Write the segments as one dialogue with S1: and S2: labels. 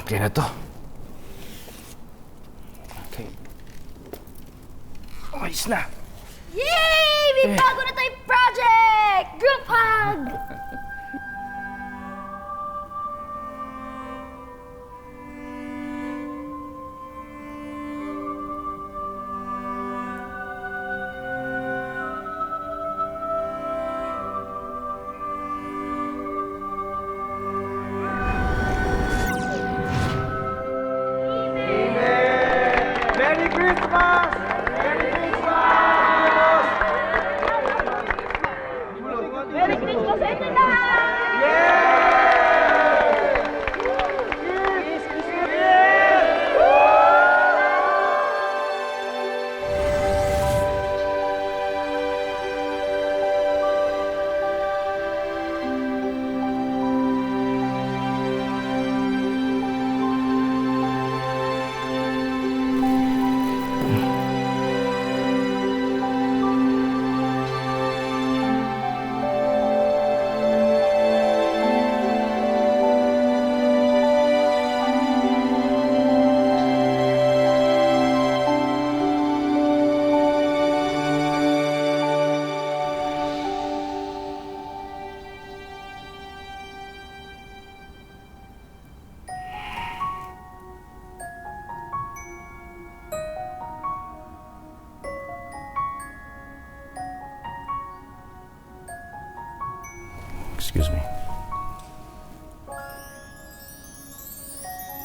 S1: Okay na to. Okay. Ayos na.
S2: Yay! May bago na tayong project! Group hug!
S3: Merry Christmas! Merry Christmas!
S2: Merry Christmas sa inyo lahat!
S1: Excuse me.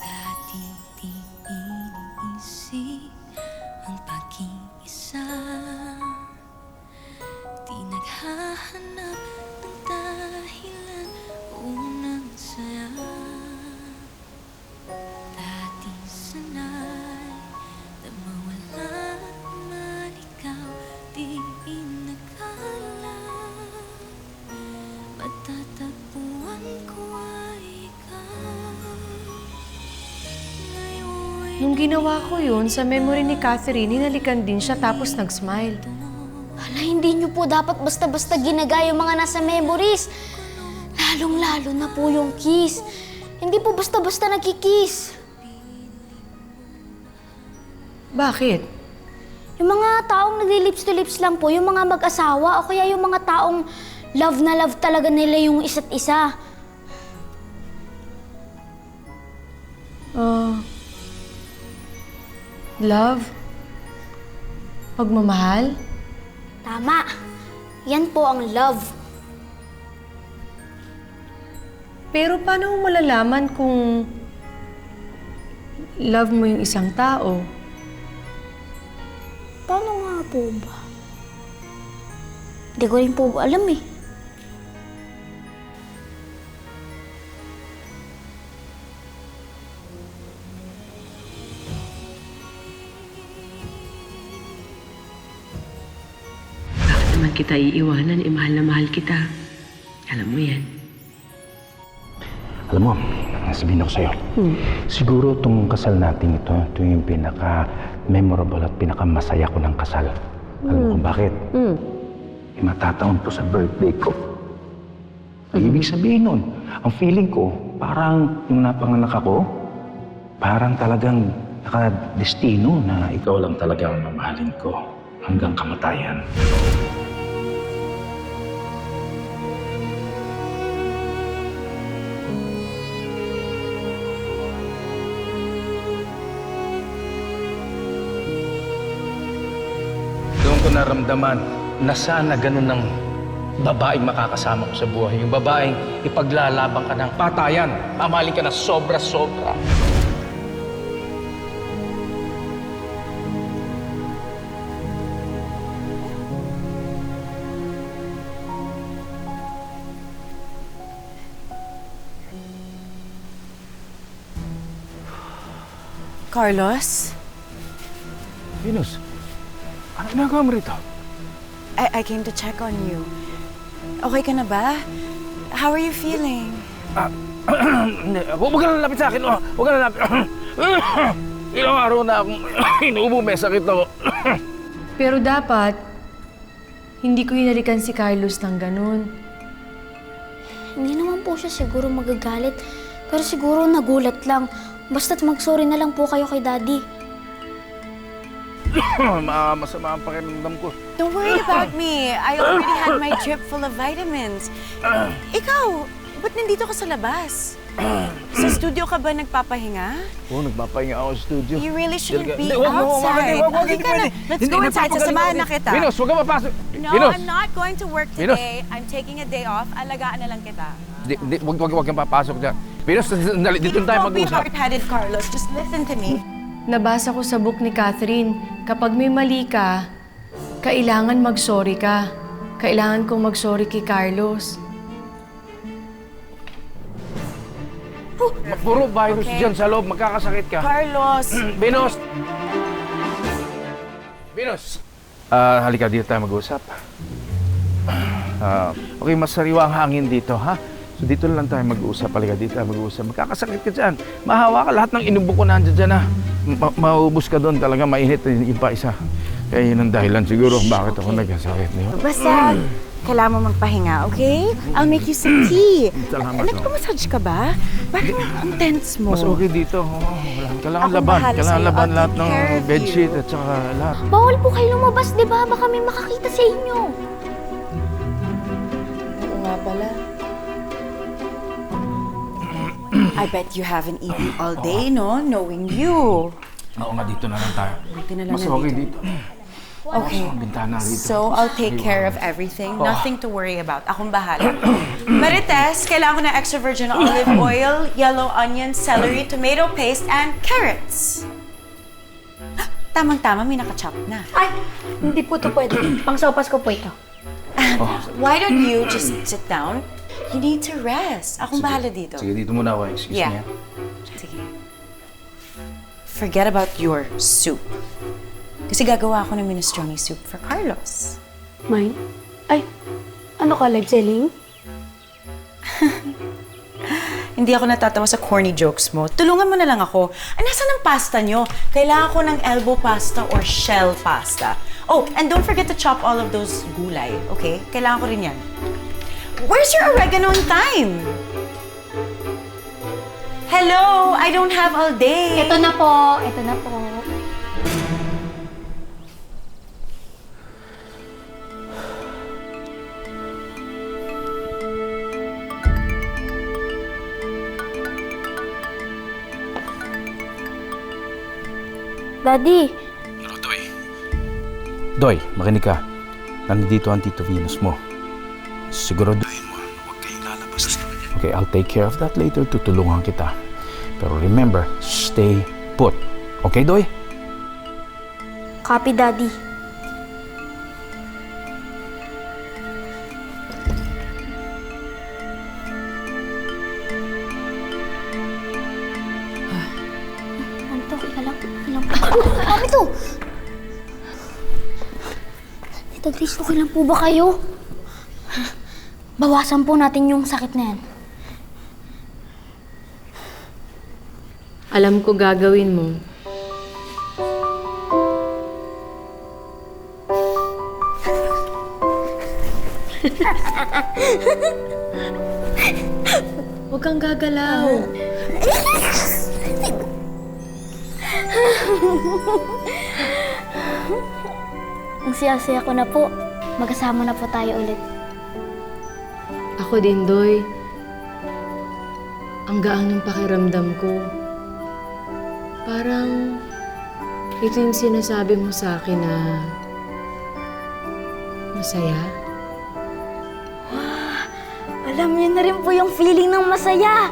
S4: Dati di iniisip ang pag-iisa. Di naghahanap ng dahilan unang saya. Dati sanay na mawala man ikaw, di inakala matatagpuan ko ay ikaw.
S5: Nung ginawa ko yun, sa memory ni Catherine, hinalikan din siya tapos nag-smile.
S2: Hala, hindi niyo po dapat basta-basta ginagaya yung mga nasa memories. Lalong-lalo na po yung kiss. Hindi po basta-basta nagkikiss.
S5: Bakit?
S2: Yung mga taong nagli-lips to lips lang po, yung mga mag-asawa o kaya yung mga taong love na love talaga nila yung isa't isa.
S5: Love? Pagmamahal?
S2: Tama. Yan po ang love.
S5: Pero paano mo malalaman kung love mo yung isang tao?
S2: Paano nga po ba? Hindi ko rin po alam eh.
S6: Bakit naman kita iiwanan? Mahal na mahal kita. Alam mo yan.
S1: Alam mo, sabihin ako sa'yo. Siguro itong kasal natin ito yung pinaka-memorable at pinaka-masaya ko ng kasal. Alam mo kung bakit? Matataon to sa birthday ko. Ang ibig sabihin nun, ang feeling ko, parang yung napanganak ako, parang talagang nakadestino na ikaw lang talaga ang mamahalin ko hanggang kamatayan. Doon ko naramdaman na sana ganun ng babaeng makakasama ko sa buhay. Yung babaeng ipaglalaban ka ng patayan. Mamahalin ka na sobra-sobra.
S7: Carlos,
S1: Venus, ano ginagawa mo rito?
S7: I came to check on you. Okay ka na ba? How are you feeling?
S1: Huwag ka na lapit sa akin. Huwag ka na lapit. Ilang araw na akong inuubo, may sakit ako.
S5: Pero dapat, hindi ko hinalikan si Carlos ng ganun.
S2: Hindi naman po siya siguro magagalit. Pero siguro nagulat lang. Basta't mag-sorry na lang po kayo kay Daddy.
S1: Masama ang pakiramdam ko.
S7: Don't worry about me. I already had my trip full of vitamins. Ikaw, ba't nandito ka sa labas? Sa studio ka ba nagpapahinga?
S1: Oo, nagpapahinga ako sa studio.
S7: You really shouldn't be
S1: Hindi, wag mo,
S7: outside.
S1: wag,
S7: Okay ka na. Let's go inside. Sasamahan na kita.
S1: Venus, huwag ka mapasok.
S7: No,
S1: Venus,
S7: I'm not going to work
S1: Venus.
S7: today. I'm taking a day off. Alagaan na lang kita.
S1: wag kang papasok dyan. Venus, dito na tayo
S7: Don't be
S1: mag-usap.
S7: hard-headed, Carlos. Just listen to me.
S5: Nabasa ko sa book ni Catherine, kapag may mali ka, kailangan mag-sorry ka. Kailangan kong mag-sorry kay Carlos.
S1: Puro virus
S7: Okay.
S1: dyan sa loob, magkakasakit ka.
S7: Carlos.
S1: Venus! Venus! Halika, dito tayo mag-usap. Okay, mas sariwa ang hangin dito, ha? So dito lang tayo mag-uusap. Halika, dito tayo mag-uusap. Magkakasakit ka dyan. Mahawa ka. Lahat ng inubo ko nandiyan dyan, ha? Maubos ka doon. Talaga mainit yung pa isa. Kaya yun ang dahilan siguro kung bakit ako nagkasakit. Di ba?
S7: Basta, kailangan mo magpahinga, okay? I'll make you some tea.
S1: Salamat,
S7: Nagpa-massage ka ba? Bakit ang tense mo?
S1: Mas okay dito. Kailangan
S7: Ako
S1: laban.
S7: bahala
S1: Kailangan
S7: sa'yo.
S1: laban
S7: I'll
S1: lahat
S7: take
S1: ng
S7: care of
S1: bedsheet
S7: you.
S1: at saka lahat.
S2: Bawal po kayo lumabas, di ba? Baka may makakita sa inyo.
S7: Oo nga pala. I bet you haven't eaten all day, no? Knowing you.
S1: Oo nga, dito na lang tayo.
S7: Dito na lang
S1: Mas okay dito.
S7: Okay.
S1: Ang bintana rito.
S7: So, I'll take care of everything. Nothing to worry about. Akong bahala. Marites, kailangan ko ng extra virgin olive oil, yellow onion, celery, tomato paste, and carrots. Tamang-tama, may nakachop na.
S2: Ay, hindi po ito pwede. Pang-sopas ko po ito.
S7: Why don't you just sit down? You need to rest. Akong bahala dito.
S1: Sige, dito muna ako. Excuse me.
S7: Yeah. Sige. Forget about your soup. Kasi gagawa ako ng minestrone soup for Carlos.
S2: Mine? Ay, ano ka, live selling?
S7: Hindi ako natatawa sa corny jokes mo. Tulungan mo na lang ako. Nasaan ang pasta nyo? Kailangan ko ng elbow pasta or shell pasta. Oh, and don't forget to chop all of those gulay, okay? Kailangan ko rin yan. Where's your oregano and thyme? Hello? I don't have all day.
S2: Ito na po, ito na po. Daddy,
S1: Hello, Doy. Doy, makinig ka. Nandito ang Tito Venus mo. Siguraduhin mo, huwag kayong lalabas. Okay, I'll take care of that later. Tutulungan kita. Pero remember, stay put. Okay, Doy?
S2: copy Daddy. Ano to? Alam po. Ano to? Tita Grace, okay lang po ba kayo? Bawasan po natin yung sakit na yan.
S5: Alam ko gagawin mo. Huwag kang gagalaw.
S2: Ang siya-siya ko na po. Magkasama na po tayo ulit.
S5: Ako din, Doy. Ang gaan ng pakiramdam ko. Parang ito yung sinasabi mo sa akin na masaya.
S2: Alam niyo na rin po yung feeling ng masaya.